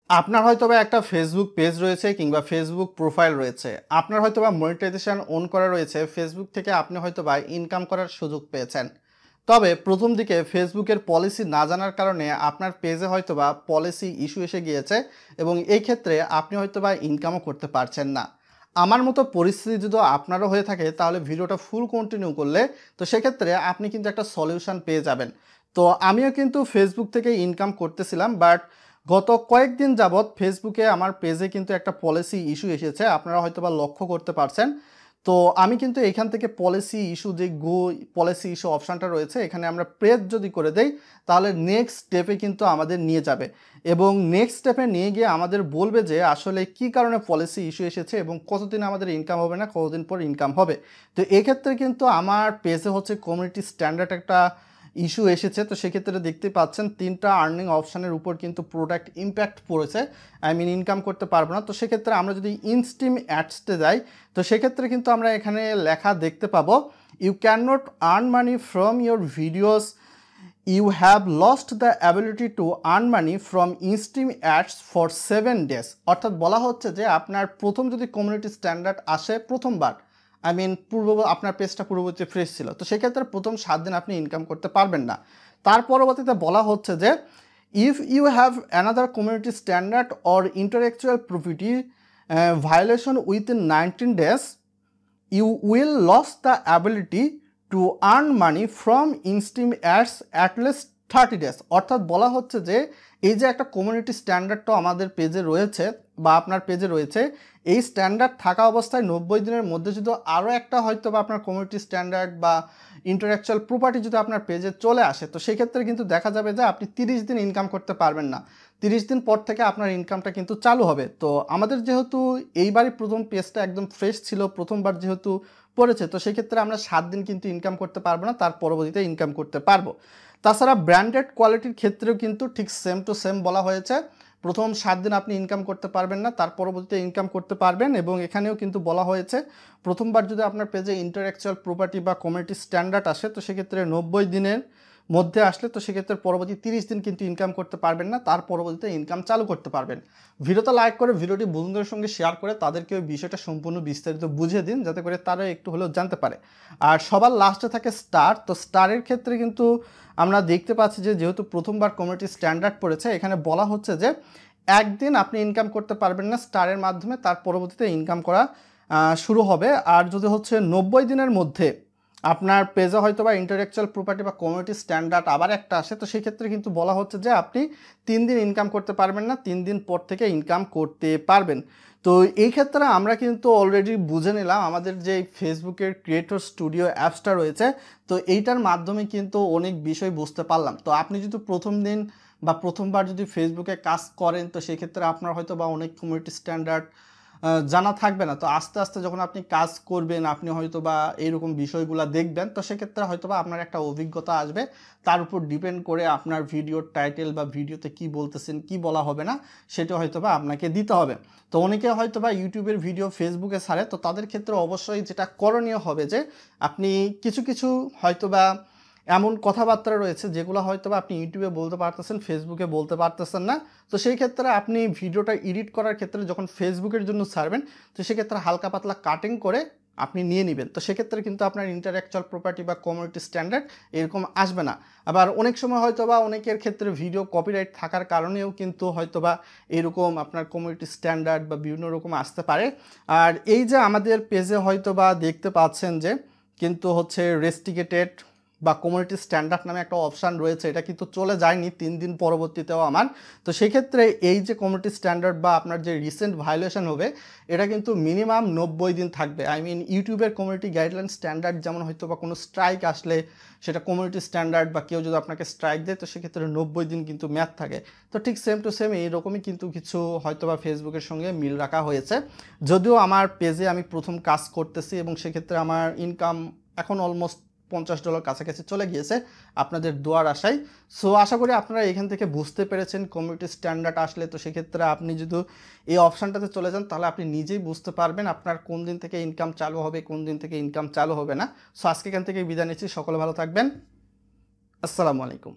আপনার হয়তোবা একটা ফেসবুক পেজ রয়েছে কিংবা ফেসবুক প্রোফাইল রয়েছে, আপনার হয়তোবা মনিটাইজেশন অন করা রয়েছে, ফেসবুক থেকে আপনি হয়তোবা ইনকাম করার সুযোগ পেয়েছেন। তবে প্রথম দিকে ফেসবুকের পলিসি না জানার কারণে আপনার পেজে হয়তোবা পলিসি ইস্যু এসে গিয়েছে এবং এই ক্ষেত্রে আপনি হয়তোবা ইনকামও করতে পারছেন না। আমার মতো পরিস্থিতি যদি আপনারও হয়ে থাকে তাহলে ভিডিওটা ফুল কন্টিনিউ করলে তো সেক্ষেত্রে আপনি কিন্তু একটা সলিউশন পেয়ে যাবেন। তো আমিও কিন্তু ফেসবুক থেকে ইনকাম করতেছিলাম, বাট গত কয়েকদিন যাবৎ ফেসবুকে আমার পেজে কিন্তু একটা পলিসি ইস্যু এসেছে, আপনারা হয়তোবা লক্ষ্য করতে পারছেন। তো আমি কিন্তু এখান থেকে পলিসি ইস্যু যে পলিসি ইস্যু অপশানটা রয়েছে এখানে আমরা প্রেস যদি করে দেই তাহলে নেক্সট স্টেপে কিন্তু আমাদের নিয়ে যাবে এবং নেক্সট স্টেপে নিয়ে গিয়ে আমাদের বলবে যে আসলে কি কারণে পলিসি ইস্যু এসেছে এবং কতদিন আমাদের ইনকাম হবে না, কতদিন পর ইনকাম হবে। তো এক্ষেত্রে কিন্তু আমার পেজে হচ্ছে কমিউনিটি স্ট্যান্ডার্ড একটা ইস্যু এসেছে। তো সেক্ষেত্রে দেখতে পাচ্ছেন 3টা আর্নিং অপশানের উপর কিন্তু প্রোডাক্ট ইম্প্যাক্ট পড়েছে, ইনকাম করতে পারবো না। তো সেক্ষেত্রে আমরা যদি ইনস্ট্রিম অ্যাডসতে যাই তো সেক্ষেত্রে কিন্তু আমরা এখানে লেখা দেখতে পাবো, you can not earn money from your videos, you have lost the ability to earn money from instream ads for 7 days। অর্থাৎ বলা হচ্ছে যে আপনার প্রথম যদি কমিউনিটি স্ট্যান্ডার্ড আসে প্রথমবার, আপনার পেজটা পূর্ববর্তী ফ্রেশ ছিল, তো সেক্ষেত্রে প্রথম 7 দিন আপনি ইনকাম করতে পারবেন না। তার পরবর্তীতে বলা হচ্ছে যে if you have another community standard or intellectual property violation within 19 days, you will lose the ability to earn money from in-stream ads at least 30 days। অর্থাৎ বলা হচ্ছে যে এই যে একটা কমিউনিটি স্ট্যান্ডার্ডটা আমাদের পেজে রয়েছে বা আপনার পেজে রয়েছে, এই স্ট্যান্ডার্ড থাকা অবস্থায় 90 দিনের মধ্যে যদি আরও একটা হয়তো বা আপনার কমিউনিটি স্ট্যান্ডার্ড বা ইন্টালেকচুয়াল প্রপার্টি যদি আপনার পেজে চলে আসে তো সেক্ষেত্রে কিন্তু দেখা যাবে যে আপনি 30 দিন ইনকাম করতে পারবেন না। 30 দিন পর থেকে আপনার ইনকামটা কিন্তু চালু হবে। তো আমাদের যেহেতু এইবারই প্রথম পেজটা একদম ফ্রেশ ছিল, প্রথমবার যেহেতু পড়েছে, তো সেক্ষেত্রে আমরা 7 দিন কিন্তু ইনকাম করতে পারবো না, তার পরবর্তীতে ইনকাম করতে পারবো। তাছাড়া ব্র্যান্ডেড কোয়ালিটির ক্ষেত্রেও কিন্তু ঠিক সেম টু সেম বলা হয়েছে, প্রথম 7 দিন আপনি ইনকাম করতে পারবেন না, তার পরবর্তীতে ইনকাম করতে পারবেন। এবং এখানেও কিন্তু বলা হয়েছে প্রথমবার যদি আপনার পেজে ইন্টালেকচুয়াল প্রপার্টি বা কমিউনিটি স্ট্যান্ডার্ড আসে তো সেক্ষেত্রে 90 দিনের মধ্যে আসলে তো সেক্ষেত্রে পরবর্তী 30 দিন কিন্তু ইনকাম করতে পারবেন না, তার পরবর্তীতে ইনকাম চালু করতে পারবেন। ভিডিওটা লাইক করে ভিডিওটি বন্ধুদের সঙ্গে শেয়ার করে তাদেরকে ওই বিষয়টা সম্পূর্ণ বিস্তারিত বুঝিয়ে দিন যাতে করে তারা একটু হলেও জানতে পারে। আর সবার লাস্টে থাকে স্টার, তো স্টারের ক্ষেত্রে কিন্তু আমরা দেখতে পাচ্ছি যে যেহেতু প্রথমবার কমিউনিটি স্ট্যান্ডার্ড পড়েছে এখানে বলা হচ্ছে যে একদিন আপনি ইনকাম করতে পারবেন না স্টারের মাধ্যমে, তার পরবর্তীতে ইনকাম করা শুরু হবে। আর যদি হচ্ছে 90 দিনের মধ্যে আপনার পেজে হয়তো বা ইন্টালেকচুয়াল প্রপার্টি বা কমিউনিটি স্ট্যান্ডার্ড আবার একটা আসে তো সেক্ষেত্রে কিন্তু বলা হচ্ছে যে আপনি 3 দিন ইনকাম করতে পারবেন না, 3 দিন পর থেকে ইনকাম করতে পারবেন। তো এই ক্ষেত্রে আমরা কিন্তু অলরেডি বুঝে নিলাম আমাদের যে ফেসবুকের ক্রিয়েটর স্টুডিও অ্যাপসটা রয়েছে, তো এইটার মাধ্যমে কিন্তু অনেক বিষয় বুঝতে পারলাম। তো আপনি যদি প্রথম দিন বা প্রথমবার যদি ফেসবুকে কাজ করেন তো সেক্ষেত্রে আপনার হয়তো বা অনেক কমিউনিটি স্ট্যান্ডার্ড জানা থাকবে না। তো আস্তে আস্তে যখন আপনি কাজ করবেন আপনি হয়তো বা এইরকম বিষয়গুলো দেখবেন, তো সেক্ষেত্রে হয়তো বা আপনার একটা অভিজ্ঞতা আসবে, তার উপর ডিপেন্ড করে আপনার ভিডিওর টাইটেল বা ভিডিওতে কি বলতেছেন কি বলা হবে না সেটা হয়তো বা আপনাকে দিতে হবে। তো অনেকে হয়তো বা ইউটিউবের ভিডিও ফেসবুকে ছাড়ে, তো তাদের ক্ষেত্রে অবশ্যই যেটা করণীয় হবে যে আপনি কিছু কিছু হয়তো বা এমন কথাবার্তা রয়েছে যেগুলো হয়তো বা আপনি ইউটিউবে বলতে পারতেছেন, ফেসবুকে বলতে পারতেছেন না। তো সেই ক্ষেত্রে আপনি ভিডিওটা এডিট করার ক্ষেত্রে যখন ফেসবুকের জন্য ছাড়বেন তো সেক্ষেত্রে হালকা পাতলা কাটিং করে আপনি নিয়ে নেবেন। তো সেক্ষেত্রে কিন্তু আপনার ইন্টালেকচুয়াল প্রপার্টি বা কমিউনিটি স্ট্যান্ডার্ড এরকম আসবে না। আবার অনেক সময় হয়তো বা অনেকের ক্ষেত্রে ভিডিও কপিরাইট থাকার কারণেও কিন্তু হয়তো বা এরকম আপনার কমিউনিটি স্ট্যান্ডার্ড বা বিভিন্ন রকম আসতে পারে। আর এই যে আমাদের পেজে হয়তো বা দেখতে পাচ্ছেন যে কিন্তু হচ্ছে রেস্ট্রিকেটেড বা কমিউনিটি স্ট্যান্ডার্ড নামে একটা অপশান রয়েছে, এটা কিন্তু চলে যায়নি 3 দিন পরবর্তীতেও আমার। তো সেক্ষেত্রে এই যে কমিউনিটি স্ট্যান্ডার্ড বা আপনার যে রিসেন্ট ভায়োলেশন হবে এটা কিন্তু মিনিমাম 90 দিন থাকবে। ইউটিউবের কমিউনিটি গাইডলাইন স্ট্যান্ডার্ড যেমন হয়তো বা কোনো স্ট্রাইক আসলে সেটা কমিউনিটি স্ট্যান্ডার্ড বা কেউ যদি আপনাকে স্ট্রাইক দেয় তো সেক্ষেত্রে 90 দিন কিন্তু মেয়াদ থাকে। তো ঠিক সেম টু সেম এইরকমই কিন্তু কিছু হয়তো বা ফেসবুকের সঙ্গে মিল রাখা হয়েছে। যদিও আমার পেজে আমি প্রথম কাজ করতেছি এবং সেক্ষেত্রে আমার ইনকাম এখন অলমোস্ট $50 কাছাকাছি চলে গিয়েছে আপনাদের দোয়ার আশায়। সো আশা করি আপনারা এখান থেকে বুঝতে পেরেছেন কমিউনিটি স্ট্যান্ডার্ড আসলে তো সেক্ষেত্রে আপনি যদি এই অপশানটাতে চলে যান তাহলে আপনি নিজেই বুঝতে পারবেন আপনার কোন দিন থেকে ইনকাম চালু হবে, কোন দিন থেকে ইনকাম চালু হবে না। সো আজকে এখান থেকে বিদায় নিচ্ছি, সকলে ভালো থাকবেন, আসসালামু আলাইকুম।